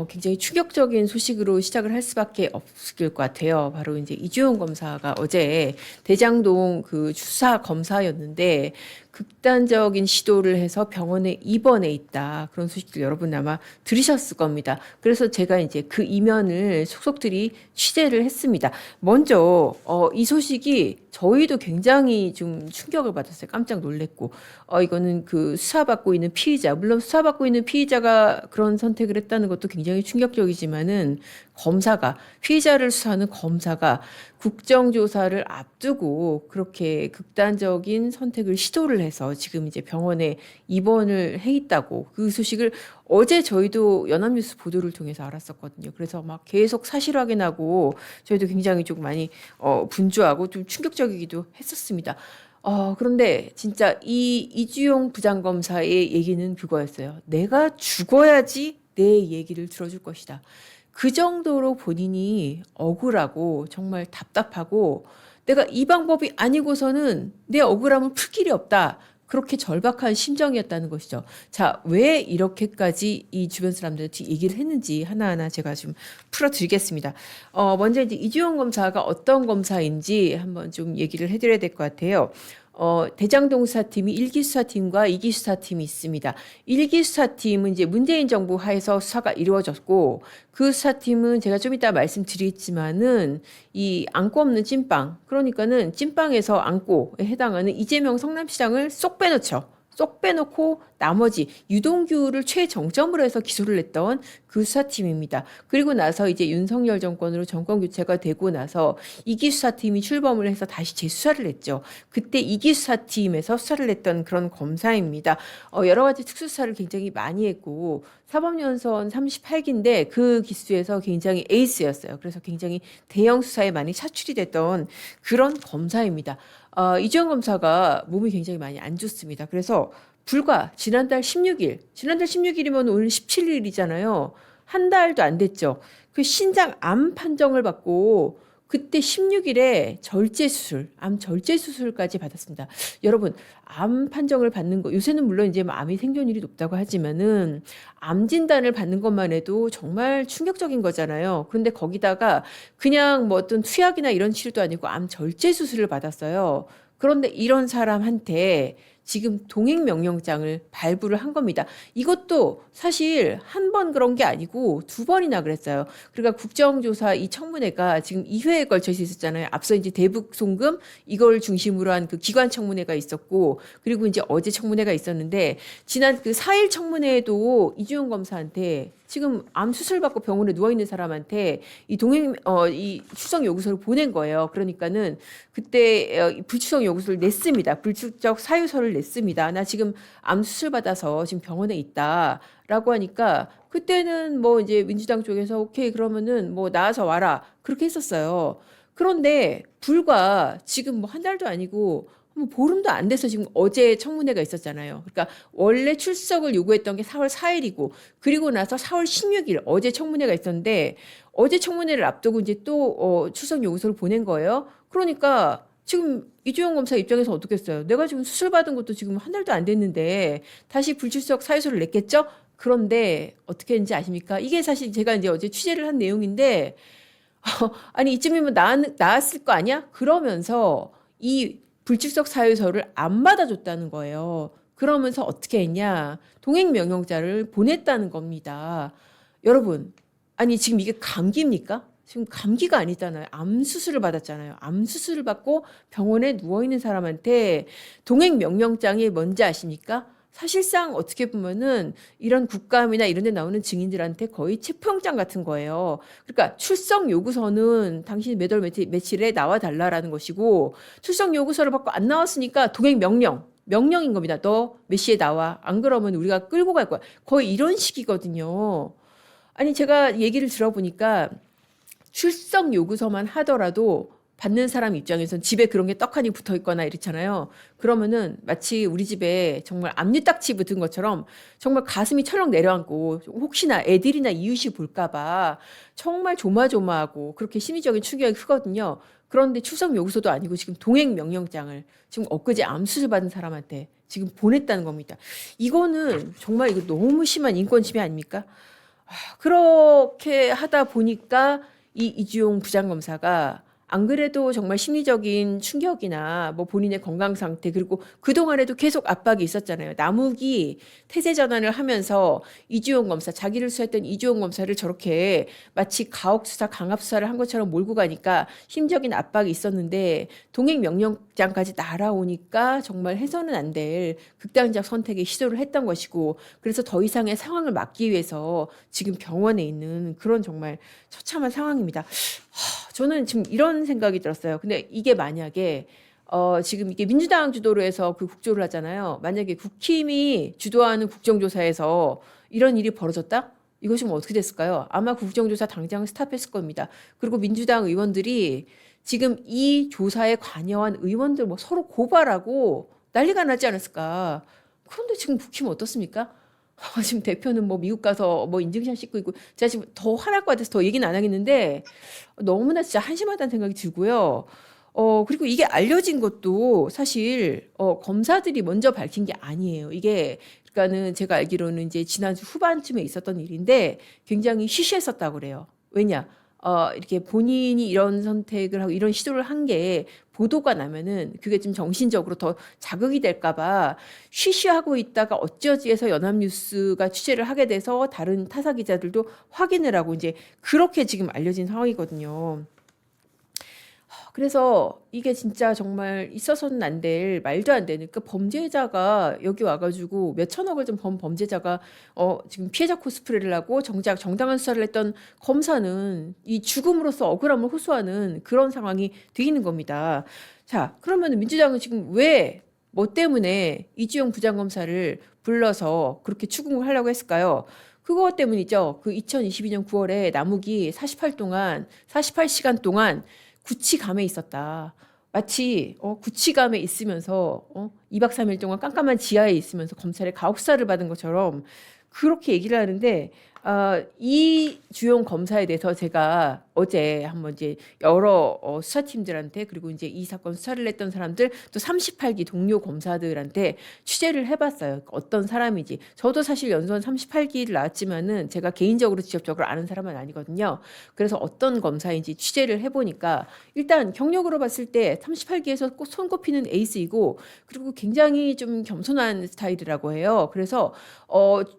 굉장히 충격적인 소식으로 시작을 할 수밖에 없을 것 같아요. 바로 이제 이주영 검사가 어제 대장동 그 주사 검사였는데 극단적인 시도를 해서 병원에 입원해 있다. 그런 소식들 여러분 아마 들으셨을 겁니다. 그래서 제가 이제 그 이면을 속속들이 취재를 했습니다. 먼저 이 소식이 저희도 굉장히 좀 충격을 받았어요. 깜짝 놀랐고 이거는 그 수사받고 있는 피의자, 물론 수사받고 있는 피의자가 그런 선택을 했다는 것도 굉장히 충격적이지만은 검사가 피의자를 수사하는 검사가 국정조사를 앞두고 그렇게 극단적인 선택을 시도를 해서 지금 이제 병원에 입원을 해 있다고 그 소식을 어제 저희도 연합뉴스 보도를 통해서 알았었거든요. 그래서 막 계속 사실 확인하고 저희도 굉장히 좀 많이 분주하고 좀 충격적이기도 했었습니다. 그런데 진짜 이 이주용 부장검사의 얘기는 그거였어요. 내가 죽어야지 내 얘기를 들어줄 것이다. 그 정도로 본인이 억울하고 정말 답답하고 내가 이 방법이 아니고서는 내 억울함을 풀 길이 없다. 그렇게 절박한 심정이었다는 것이죠. 자, 왜 이렇게까지 이 주변 사람들한테 얘기를 했는지 하나하나 제가 좀 풀어드리겠습니다. 먼저 이제 이주영 검사가 어떤 검사인지 한번 좀 얘기를 해드려야 될 것 같아요. 대장동 수사팀이 1기 수사팀과 2기 수사팀이 있습니다. 1기 수사팀은 이제 문재인 정부 하에서 수사가 이루어졌고 그 수사팀은 제가 좀 이따 말씀드리겠지만은 이 안고 없는 찐빵, 그러니까는 찐빵에서 안고에 해당하는 이재명 성남시장을 쏙 빼놓죠. 쏙 빼놓고 나머지 유동규를 최정점으로 해서 기소를 했던 그 수사팀입니다. 그리고 나서 이제 윤석열 정권으로 정권 교체가 되고 나서 이기 수사팀이 출범을 해서 다시 재수사를 했죠. 그때 이기 수사팀에서 수사를 했던 그런 검사입니다. 여러 가지 특수수사를 굉장히 많이 했고 사법연수원 38기인데 그 기수에서 굉장히 에이스였어요. 그래서 굉장히 대형 수사에 많이 차출이 됐던 그런 검사입니다. 이주영 검사가 몸이 굉장히 많이 안 좋습니다. 그래서 불과 지난달 16일이면 오늘 17일이잖아요. 한 달도 안 됐죠. 그 신장 암 판정을 받고 그때 16일에 암 절제 수술까지 받았습니다. 여러분, 암 판정을 받는 거, 요새는 물론 이제 뭐 암이 생존율이 높다고 하지만은 암 진단을 받는 것만 해도 정말 충격적인 거잖아요. 그런데 거기다가 그냥 뭐 어떤 투약이나 이런 치료도 아니고 암 절제 수술을 받았어요. 그런데 이런 사람한테 지금 동행명령장을 발부를 한 겁니다. 이것도 사실 한 번 그런 게 아니고 두 번이나 그랬어요. 그러니까 국정조사 이 청문회가 지금 2회에 걸쳐서 있었잖아요. 앞서 이제 대북 송금 이걸 중심으로 한 그 기관 청문회가 있었고, 그리고 이제 어제 청문회가 있었는데 지난 그 4일 청문회에도 이주영 검사한테 지금 암 수술 받고 병원에 누워 있는 사람한테 이 출석 요구서를 보낸 거예요. 그러니까는 그때 불출석 요구서를 냈습니다. 불출석 사유서를 냈습니다. 나 지금 암 수술 받아서 지금 병원에 있다라고 하니까 그때는 뭐 이제 민주당 쪽에서 오케이 그러면은 뭐 나와서 와라 그렇게 했었어요. 그런데 불과 지금 뭐 한 달도 아니고 뭐 보름도 안 돼서 지금 어제 청문회가 있었잖아요. 그러니까 원래 출석을 요구했던 게 4월 4일이고 그리고 나서 4월 16일 어제 청문회가 있었는데 어제 청문회를 앞두고 이제 또 출석 요구서를 보낸 거예요. 그러니까 지금 이주영 검사 입장에서 어떻겠어요? 내가 지금 수술 받은 것도 지금 한 달도 안 됐는데 다시 불출석 사유서를 냈겠죠? 그런데 어떻게 했는지 아십니까? 이게 사실 제가 이제 어제 취재를 한 내용인데 아니 이쯤이면 나았을 거 아니야? 그러면서 이 불출석 사유서를 안 받아줬다는 거예요. 그러면서 어떻게 했냐? 동행명령자를 보냈다는 겁니다. 여러분, 아니 지금 이게 감기입니까? 지금 감기가 아니잖아요. 암 수술을 받았잖아요. 암 수술을 받고 병원에 누워있는 사람한테 동행명령장이 뭔지 아십니까? 사실상 어떻게 보면은 이런 국감이나 이런 데 나오는 증인들한테 거의 체포영장 같은 거예요. 그러니까 출석 요구서는 당신 몇 월 며칠에 나와 달라라는 것이고 출석 요구서를 받고 안 나왔으니까 동행 명령인 겁니다. 너 몇 시에 나와. 안 그러면 우리가 끌고 갈 거야. 거의 이런 식이거든요. 아니 제가 얘기를 들어보니까 출석 요구서만 하더라도 받는 사람 입장에선 집에 그런 게 떡하니 붙어 있거나 이렇잖아요. 그러면은 마치 우리 집에 정말 압류딱지 붙은 것처럼 정말 가슴이 철렁 내려앉고 혹시나 애들이나 이웃이 볼까봐 정말 조마조마하고 그렇게 심리적인 충격이 크거든요. 그런데 출석 요구서도 아니고 지금 동행 명령장을 지금 엊그제 암 수술 받은 사람한테 지금 보냈다는 겁니다. 이거는 정말 이거 너무 심한 인권 침해 아닙니까? 그렇게 하다 보니까 이 이주용 부장검사가 안 그래도 정말 심리적인 충격이나 뭐 본인의 건강 상태 그리고 그동안에도 계속 압박이 있었잖아요. 남욱이 태세 전환을 하면서 이주용 검사, 자기를 수사했던 이주용 검사를 저렇게 마치 가혹 수사, 강압 수사를 한 것처럼 몰고 가니까 심적인 압박이 있었는데 동행 명령장까지 날아오니까 정말 해서는 안 될 극단적 선택에 시도를 했던 것이고 그래서 더 이상의 상황을 막기 위해서 지금 병원에 있는 그런 정말 처참한 상황입니다. 저는 지금 이런 생각이 들었어요. 근데 이게 만약에 지금 이게 민주당 주도로 해서 그 국조를 하잖아요. 만약에 국힘이 주도하는 국정조사에서 이런 일이 벌어졌다? 이것이 뭐 어떻게 됐을까요? 아마 국정조사 당장 스탑했을 겁니다. 그리고 민주당 의원들이 지금 이 조사에 관여한 의원들 뭐 서로 고발하고 난리가 나지 않았을까? 그런데 지금 국힘 어떻습니까? 지금 대표는 뭐 미국 가서 뭐 인증샷 찍고 있고 제가 지금 더 화날 것 같아서 더 얘기는 안 하겠는데 너무나 진짜 한심하다는 생각이 들고요. 그리고 이게 알려진 것도 사실 검사들이 먼저 밝힌 게 아니에요. 이게 그러니까는 제가 알기로는 이제 지난주 후반쯤에 있었던 일인데 굉장히 시시했었다고 그래요. 왜냐? 이렇게 본인이 이런 선택을 하고 이런 시도를 한 게 보도가 나면은 그게 좀 정신적으로 더 자극이 될까봐 쉬쉬하고 있다가 어찌어찌해서 연합뉴스가 취재를 하게 돼서 다른 타사 기자들도 확인을 하고 이제 그렇게 지금 알려진 상황이거든요. 그래서 이게 진짜 정말 있어서는 안 될 말도 안 되는 그 범죄자가 여기 와가지고 몇 천억을 좀 번 범죄자가 지금 피해자 코스프레를 하고 정작 정당한 수사를 했던 검사는 이 죽음으로써 억울함을 호소하는 그런 상황이 되는 겁니다. 자, 그러면 민주당은 지금 왜 뭐 때문에 이주영 부장검사를 불러서 그렇게 추궁을 하려고 했을까요? 그거 때문이죠. 그 2022년 9월에 남욱이 48시간 동안 구치감에 있었다. 마치 구치감에 있으면서 2박 3일 동안 깜깜한 지하에 있으면서 검찰의 가혹수사를 받은 것처럼 그렇게 얘기를 하는데 이 주용 검사에 대해서 제가 어제 한번 이제 여러 수사팀들한테 그리고 이제 이 사건 수사를 했던 사람들 또 38기 동료 검사들한테 취재를 해봤어요. 어떤 사람인지. 저도 사실 연수원 38기를 나왔지만은 제가 개인적으로 직접적으로 아는 사람은 아니거든요. 그래서 어떤 검사인지 취재를 해보니까 일단 경력으로 봤을 때 38기에서 꼭 손꼽히는 에이스이고 그리고 굉장히 좀 겸손한 스타일이라고 해요. 그래서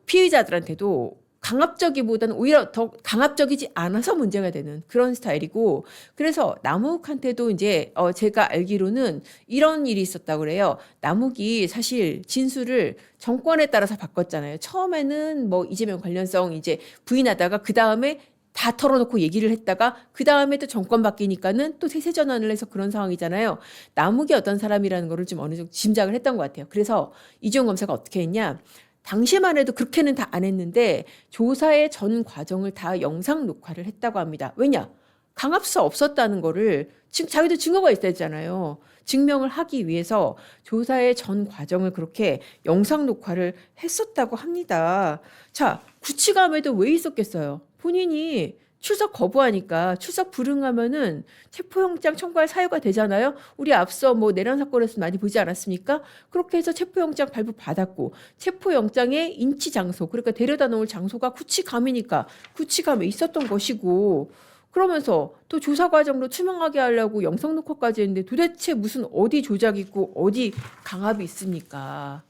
피의자들한테도 강압적이보다는 오히려 더 강압적이지 않아서 문제가 되는 그런 스타일이고 그래서 남욱한테도 이제 제가 알기로는 이런 일이 있었다고 그래요. 남욱이 사실 진술을 정권에 따라서 바꿨잖아요. 처음에는 뭐 이재명 관련성 이제 부인하다가 그 다음에 다 털어놓고 얘기를 했다가 그 다음에 또 정권 바뀌니까는 또 태세 전환을 해서 그런 상황이잖아요. 남욱이 어떤 사람이라는 거를 좀 어느 정도 짐작을 했던 것 같아요. 그래서 이주영 검사가 어떻게 했냐? 당시만 해도 그렇게는 다 안 했는데 조사의 전 과정을 다 영상 녹화를 했다고 합니다. 왜냐? 강압수사 없었다는 거를 지금 자기도 증거가 있어야 되잖아요. 증명을 하기 위해서 조사의 전 과정을 그렇게 영상 녹화를 했었다고 합니다. 자, 구치감에도 왜 있었겠어요? 본인이 출석 거부하니까 출석 불응하면은 체포영장 청구할 사유가 되잖아요. 우리 앞서 뭐 내란 사건에서 많이 보지 않았습니까? 그렇게 해서 체포영장 발부받았고 체포영장의 인치 장소 그러니까 데려다 놓을 장소가 구치감이니까 구치감에 있었던 것이고 그러면서 또 조사 과정도 투명하게 하려고 영상 녹화까지 했는데 도대체 무슨 어디 조작이 있고 어디 강압이 있습니까?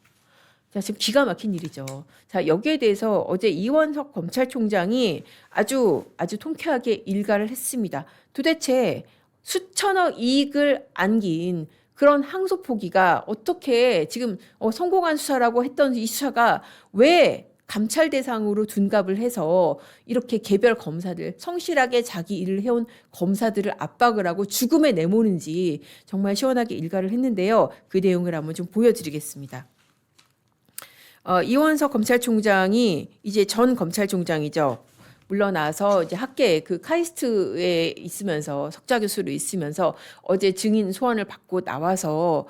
자, 지금 기가 막힌 일이죠. 자, 여기에 대해서 어제 이원석 검찰총장이 아주 통쾌하게 일가를 했습니다. 도대체 수천억 이익을 안긴 그런 항소 포기가 어떻게 지금 성공한 수사라고 했던 이 수사가 왜 감찰 대상으로 둔갑을 해서 이렇게 개별 검사들 성실하게 자기 일을 해온 검사들을 압박을 하고 죽음에 내모는지 정말 시원하게 일가를 했는데요. 그 내용을 한번 좀 보여드리겠습니다. 이원석 검찰총장이 이제 전 검찰총장이죠. 물러나서 이제 학계 그 카이스트에 있으면서 석좌 교수로 있으면서 어제 증인 소환을 받고 나와서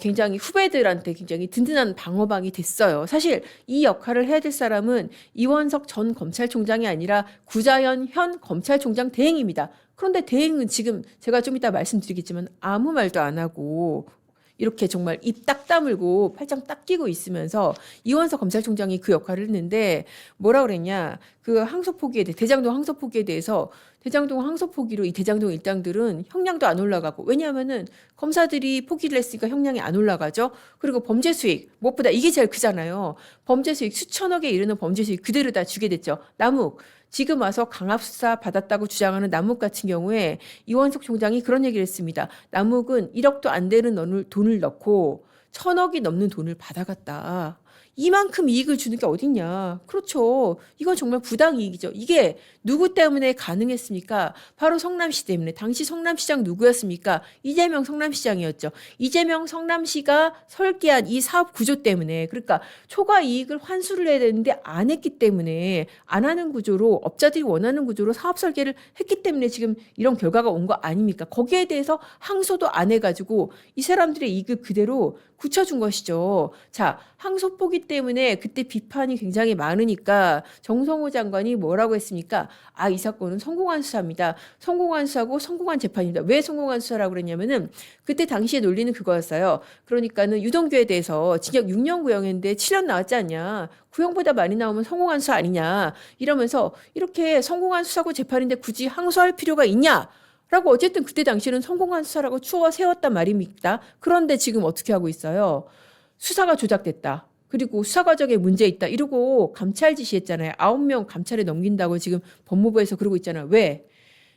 굉장히 후배들한테 굉장히 든든한 방어막이 됐어요. 사실 이 역할을 해야 될 사람은 이원석 전 검찰총장이 아니라 구자현 현 검찰총장 대행입니다. 그런데 대행은 지금 제가 좀 이따 말씀드리겠지만 아무 말도 안 하고 이렇게 정말 입 딱 다물고 팔짱 딱 끼고 있으면서 이원석 검찰총장이 그 역할을 했는데 뭐라 그랬냐. 그 항소포기에 대해 대장동 항소포기에 대해서 대장동 항소포기로 이 대장동 일당들은 형량도 안 올라가고 왜냐하면은 검사들이 포기를 했으니까 형량이 안 올라가죠. 그리고 범죄 수익 무엇보다 이게 제일 크잖아요. 범죄 수익 수천억에 이르는 범죄 수익 그대로 다 주게 됐죠. 남욱 지금 와서 강압수사 받았다고 주장하는 남욱 같은 경우에 이원석 총장이 그런 얘기를 했습니다. 남욱은 1억도 안 되는 돈을 넣고 1,000억이 넘는 돈을 받아갔다. 이만큼 이익을 주는 게 어딨냐. 그렇죠. 이건 정말 부당이익이죠. 이게 누구 때문에 가능했습니까? 바로 성남시 때문에. 당시 성남시장 누구였습니까? 이재명 성남시장이었죠. 이재명 성남시가 설계한 이 사업 구조 때문에 그러니까 초과 이익을 환수를 해야 되는데 안 했기 때문에 안 하는 구조로 업자들이 원하는 구조로 사업 설계를 했기 때문에 지금 이런 결과가 온 거 아닙니까? 거기에 대해서 항소도 안 해가지고 이 사람들의 이익을 그대로 굳혀준 것이죠. 자, 항소포기 때문에 그때 비판이 굉장히 많으니까 정성호 장관이 뭐라고 했습니까? 아, 이 사건은 성공한 수사입니다. 성공한 수사고 성공한 재판입니다. 왜 성공한 수사라고 그랬냐면은 그때 당시에 논리는 그거였어요. 그러니까는 유동규에 대해서 징역 6년 구형했는데 7년 나왔지 않냐. 구형보다 많이 나오면 성공한 수사 아니냐. 이러면서 이렇게 성공한 수사고 재판인데 굳이 항소할 필요가 있냐. 라고 어쨌든 그때 당시에는 성공한 수사라고 추워 세웠단 말입니다. 그런데 지금 어떻게 하고 있어요? 수사가 조작됐다. 그리고 수사 과정에 문제 있다. 이러고 감찰 지시했잖아요. 9명 감찰에 넘긴다고 지금 법무부에서 그러고 있잖아요. 왜?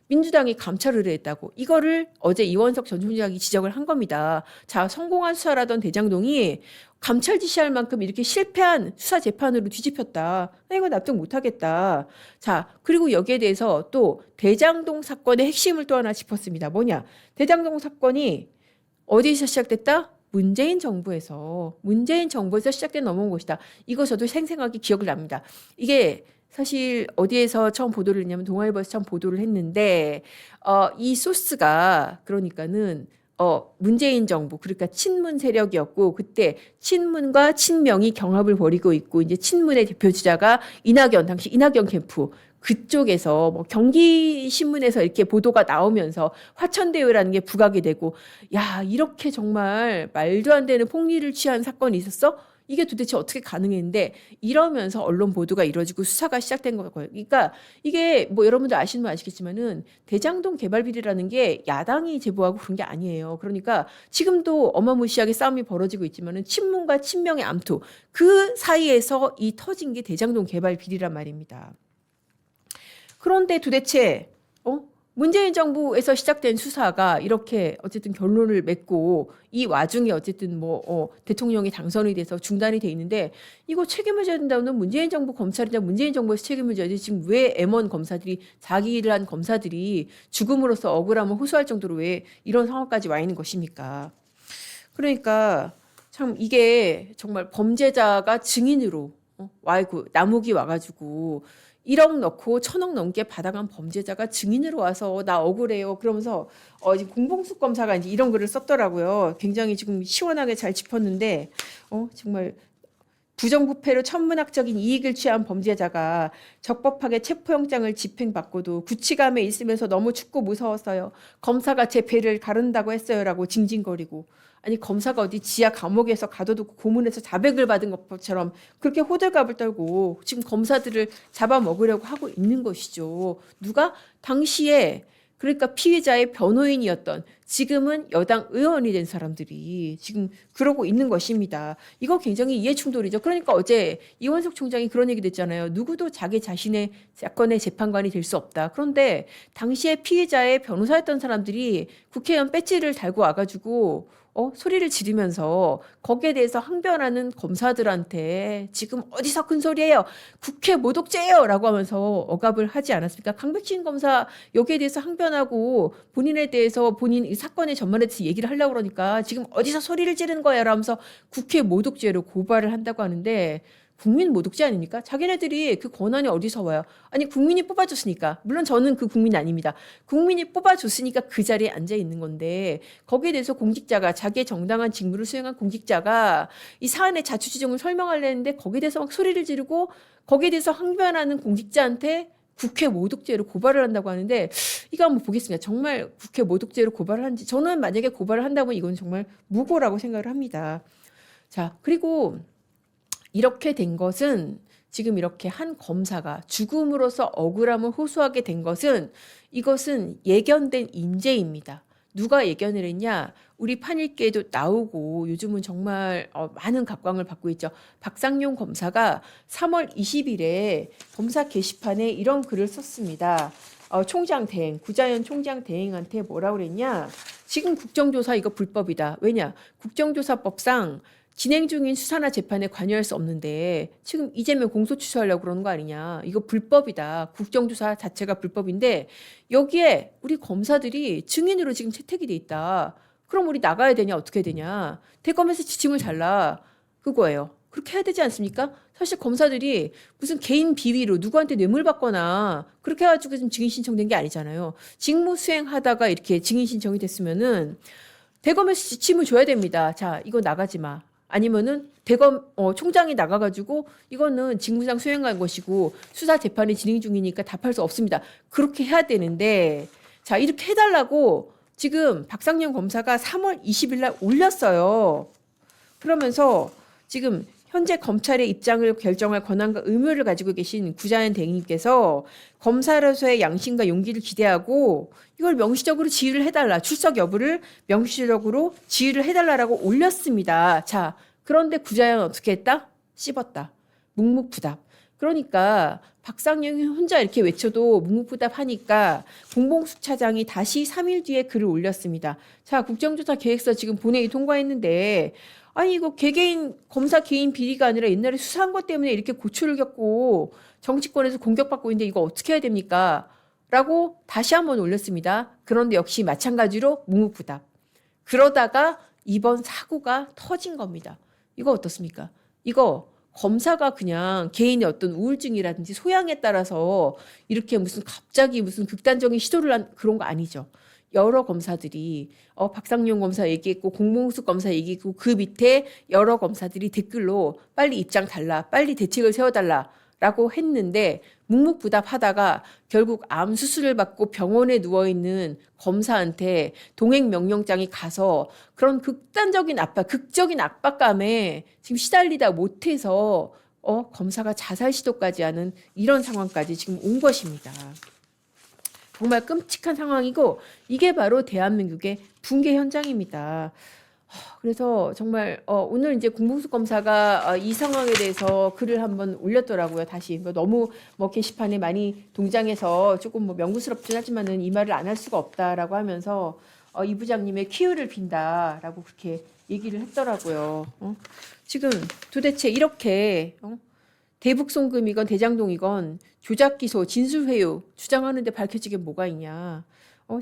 민주당이 감찰 의뢰했다고. 이거를 어제 이원석 전 총장이 지적을 한 겁니다. 자, 성공한 수사라던 대장동이 감찰 지시할 만큼 이렇게 실패한 수사 재판으로 뒤집혔다. 나 이거 납득 못하겠다. 자, 그리고 여기에 대해서 또 대장동 사건의 핵심을 또 하나 짚었습니다. 뭐냐? 대장동 사건이 어디서 시작됐다? 문재인 정부에서 시작된 넘어온 것이다. 이거 저도 생생하게 기억을 납니다. 이게 사실 어디에서 처음 보도를 했냐면 동아일보에서 처음 보도를 했는데 이 소스가 그러니까는 문재인 정부 그러니까 친문 세력이었고 그때 친문과 친명이 경합을 벌이고 있고 이제 친문의 대표 주자가 이낙연 당시 이낙연 캠프 그쪽에서 뭐 경기 신문에서 이렇게 보도가 나오면서 화천대유라는 게 부각이 되고 야 이렇게 정말 말도 안 되는 폭리를 취한 사건이 있었어? 이게 도대체 어떻게 가능했는데 이러면서 언론 보도가 이루어지고 수사가 시작된 거예요. 그러니까 이게 뭐 여러분들 아시는 분 아시겠지만은 대장동 개발 비리라는 게 야당이 제보하고 그런 게 아니에요. 그러니까 지금도 어마무시하게 싸움이 벌어지고 있지만은 친문과 친명의 암투 그 사이에서 이 터진 게 대장동 개발 비리란 말입니다. 그런데 도대체 문재인 정부에서 시작된 수사가 이렇게 어쨌든 결론을 맺고 이 와중에 어쨌든 대통령이 당선이 돼서 중단이 돼 있는데 이거 책임을 져야 된다는 문재인 정부 검찰이나 문재인 정부에서 책임을 져야지 지금 왜 M1 검사들이 자기 일을 한 검사들이 죽음으로써 억울함을 호소할 정도로 왜 이런 상황까지 와 있는 것입니까? 그러니까 참 이게 정말 범죄자가 증인으로 남욱이 와가지고 1억 넣고 1,000억 넘게 받아간 범죄자가 증인으로 와서 나 억울해요. 그러면서 지금 공봉숙 검사가 이제 이런 글을 썼더라고요. 굉장히 지금 시원하게 잘 짚었는데 정말 부정부패로 천문학적인 이익을 취한 범죄자가 적법하게 체포영장을 집행받고도 구치감에 있으면서 너무 춥고 무서웠어요. 검사가 제 배를 가른다고 했어요라고 징징거리고 아니 검사가 어디 지하 감옥에서 가둬두고 고문해서 자백을 받은 것처럼 그렇게 호들갑을 떨고 지금 검사들을 잡아먹으려고 하고 있는 것이죠. 누가? 당시에 그러니까 피해자의 변호인이었던 지금은 여당 의원이 된 사람들이 지금 그러고 있는 것입니다. 이거 굉장히 이해충돌이죠. 그러니까 어제 이원석 총장이 그런 얘기 됐잖아요. 누구도 자기 자신의 사건의 재판관이 될 수 없다. 그런데 당시에 피해자의 변호사였던 사람들이 국회의원 배지를 달고 와가지고 소리를 지르면서 거기에 대해서 항변하는 검사들한테 지금 어디서 큰 소리예요? 국회 모독죄예요! 라고 하면서 억압을 하지 않았습니까? 강백신 검사 여기에 대해서 항변하고 본인에 대해서 본인 이 사건의 전말에 대해서 얘기를 하려고 그러니까 지금 어디서 소리를 지르는 거야? 라면서 국회 모독죄로 고발을 한다고 하는데 국민 모독죄 아닙니까? 자기네들이 그 권한이 어디서 와요? 아니 국민이 뽑아줬으니까. 물론 저는 그 국민이 아닙니다. 국민이 뽑아줬으니까 그 자리에 앉아 있는 건데 거기에 대해서 공직자가 자기의 정당한 직무를 수행한 공직자가 이 사안의 자초지종을 설명하려는데 거기에 대해서 막 소리를 지르고 거기에 대해서 항변하는 공직자한테 국회 모독죄로 고발을 한다고 하는데 이거 한번 보겠습니다. 정말 국회 모독죄로 고발을 한지 저는 만약에 고발을 한다면 이건 정말 무고라고 생각을 합니다. 자, 그리고 이렇게 된 것은 지금 이렇게 한 검사가 죽음으로써 억울함을 호소하게 된 것은 이것은 예견된 인재입니다. 누가 예견을 했냐? 우리 판일기에도 나오고 요즘은 정말 많은 각광을 받고 있죠. 박상용 검사가 3월 20일에 검사 게시판에 이런 글을 썼습니다. 총장 대행, 구자연 총장 대행한테 뭐라 그랬냐? 지금 국정조사 이거 불법이다. 왜냐? 국정조사법상 진행 중인 수사나 재판에 관여할 수 없는데 지금 이재명 공소취소하려고 그러는 거 아니냐. 이거 불법이다. 국정조사 자체가 불법인데 여기에 우리 검사들이 증인으로 지금 채택이 돼 있다. 그럼 우리 나가야 되냐 어떻게 되냐. 대검에서 지침을 잘라. 그거예요. 그렇게 해야 되지 않습니까? 사실 검사들이 무슨 개인 비위로 누구한테 뇌물 받거나 그렇게 해가지고 지금 증인 신청된 게 아니잖아요. 직무 수행하다가 이렇게 증인 신청이 됐으면은 대검에서 지침을 줘야 됩니다. 자, 이거 나가지 마. 아니면은 대검 총장이 나가가지고 이거는 직무상 수행한 것이고 수사 재판이 진행 중이니까 답할 수 없습니다. 그렇게 해야 되는데 자 이렇게 해달라고 지금 박상영 검사가 3월 20일 날 올렸어요. 그러면서 지금 현재 검찰의 입장을 결정할 권한과 의무를 가지고 계신 구자연 대행님께서 검사로서의 양심과 용기를 기대하고 이걸 명시적으로 지휘를 해달라. 출석 여부를 명시적으로 지휘를 해달라라고 올렸습니다. 자, 그런데 구자연 어떻게 했다? 씹었다. 묵묵부답. 그러니까 박상영이 혼자 이렇게 외쳐도 묵묵부답 하니까 공봉숙 차장이 다시 3일 뒤에 글을 올렸습니다. 자, 국정조사 계획서 지금 본회의 통과했는데 아니 이거 개개인 검사 개인 비리가 아니라 옛날에 수사한 것 때문에 이렇게 고초를 겪고 정치권에서 공격받고 있는데 이거 어떻게 해야 됩니까? 라고 다시 한번 올렸습니다. 그런데 역시 마찬가지로 묵묵부답. 그러다가 이번 사고가 터진 겁니다. 이거 어떻습니까? 이거 검사가 그냥 개인의 어떤 우울증이라든지 소양에 따라서 이렇게 무슨 갑자기 무슨 극단적인 시도를 한 그런 거 아니죠. 여러 검사들이 박상용 검사 얘기했고 공봉숙 검사 얘기했고 그 밑에 여러 검사들이 댓글로 빨리 입장 달라, 빨리 대책을 세워달라라고 했는데 묵묵부답하다가 결국 암 수술을 받고 병원에 누워 있는 검사한테 동행 명령장이 가서 그런 극단적인 압박, 극적인 압박감에 지금 시달리다 못해서 검사가 자살 시도까지 하는 이런 상황까지 지금 온 것입니다. 정말 끔찍한 상황이고 이게 바로 대한민국의 붕괴 현장입니다. 그래서 정말 오늘 이제 공봉숙 검사가 이 상황에 대해서 글을 한번 올렸더라고요. 다시 너무 뭐 게시판에 많이 동장해서 조금 뭐 명구스럽긴 하지만은 이 말을 안 할 수가 없다라고 하면서 이 부장님의 퀴유를 빈다라고 그렇게 얘기를 했더라고요. 지금 도대체 이렇게 대북송금이건 대장동이건 조작기소, 진술회유 주장하는데 밝혀지게 뭐가 있냐.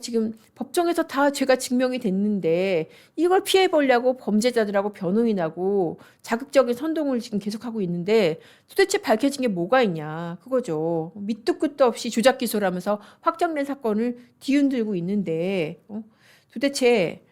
지금 법정에서 다 죄가 증명이 됐는데 이걸 피해보려고 범죄자들하고 변호인하고 자극적인 선동을 지금 계속하고 있는데 도대체 밝혀진 게 뭐가 있냐. 그거죠. 밑도 끝도 없이 조작기소라면서 확정된 사건을 뒤흔들고 있는데 도대체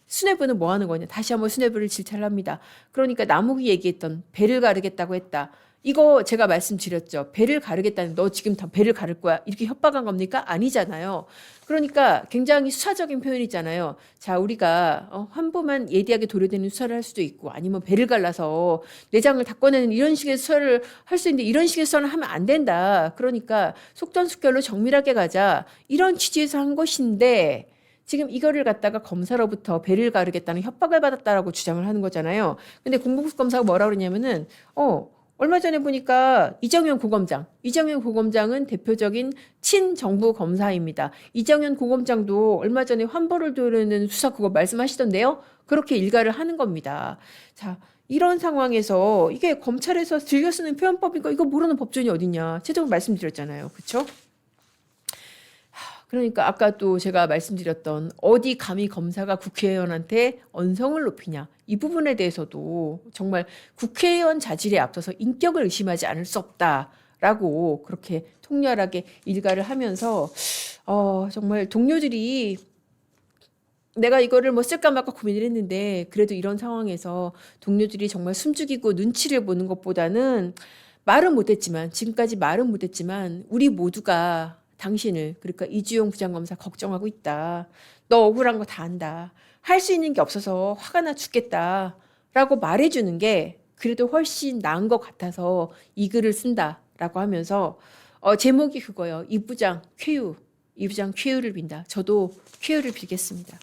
수뇌부는 뭐 하는 거냐. 다시 한번 수뇌부를 질타를 합니다. 그러니까 남욱이 얘기했던 배를 가르겠다고 했다. 이거 제가 말씀드렸죠. 배를 가르겠다는 너 지금 다 배를 가를 거야. 이렇게 협박한 겁니까? 아니잖아요. 그러니까 굉장히 수사적인 표현이잖아요. 자, 우리가 환부만 예리하게 도려내는 수사를 할 수도 있고 아니면 배를 갈라서 내장을 다 꺼내는 이런 식의 수사를 할 수 있는데 이런 식의 수사는 하면 안 된다. 그러니까 속전속결로 정밀하게 가자. 이런 취지에서 한 것인데 지금 이거를 갖다가 검사로부터 배를 가르겠다는 협박을 받았다라고 주장을 하는 거잖아요. 근데 공봉숙 검사가 뭐라 그러냐면은 얼마 전에 보니까 이정현 고검장은 대표적인 친정부 검사입니다. 이정현 고검장도 얼마 전에 환벌을 도려내는 수사 그거 말씀하시던데요. 그렇게 일가를 하는 겁니다. 자, 이런 상황에서 이게 검찰에서 즐겨 쓰는 표현법이니까 이거 모르는 법조인이 어딨냐. 최종 말씀드렸잖아요. 그렇죠? 그러니까 아까 또 제가 말씀드렸던 어디 감히 검사가 국회의원한테 언성을 높이냐. 이 부분에 대해서도 정말 국회의원 자질에 앞서서 인격을 의심하지 않을 수 없다라고 그렇게 통렬하게 일가를 하면서 정말 동료들이 내가 이거를 뭐 쓸까 말까 고민을 했는데 그래도 이런 상황에서 동료들이 정말 숨죽이고 눈치를 보는 것보다는 말은 못했지만 지금까지 말은 못했지만 우리 모두가 당신을 그러니까 이주용 부장검사 걱정하고 있다. 너 억울한 거 다 안다. 할 수 있는 게 없어서 화가 나 죽겠다라고 말해주는 게 그래도 훨씬 나은 것 같아서 이 글을 쓴다라고 하면서 제목이 그거예요. 이 부장 쾌유, 이 부장 쾌유를 빈다. 저도 쾌유를 빌겠습니다.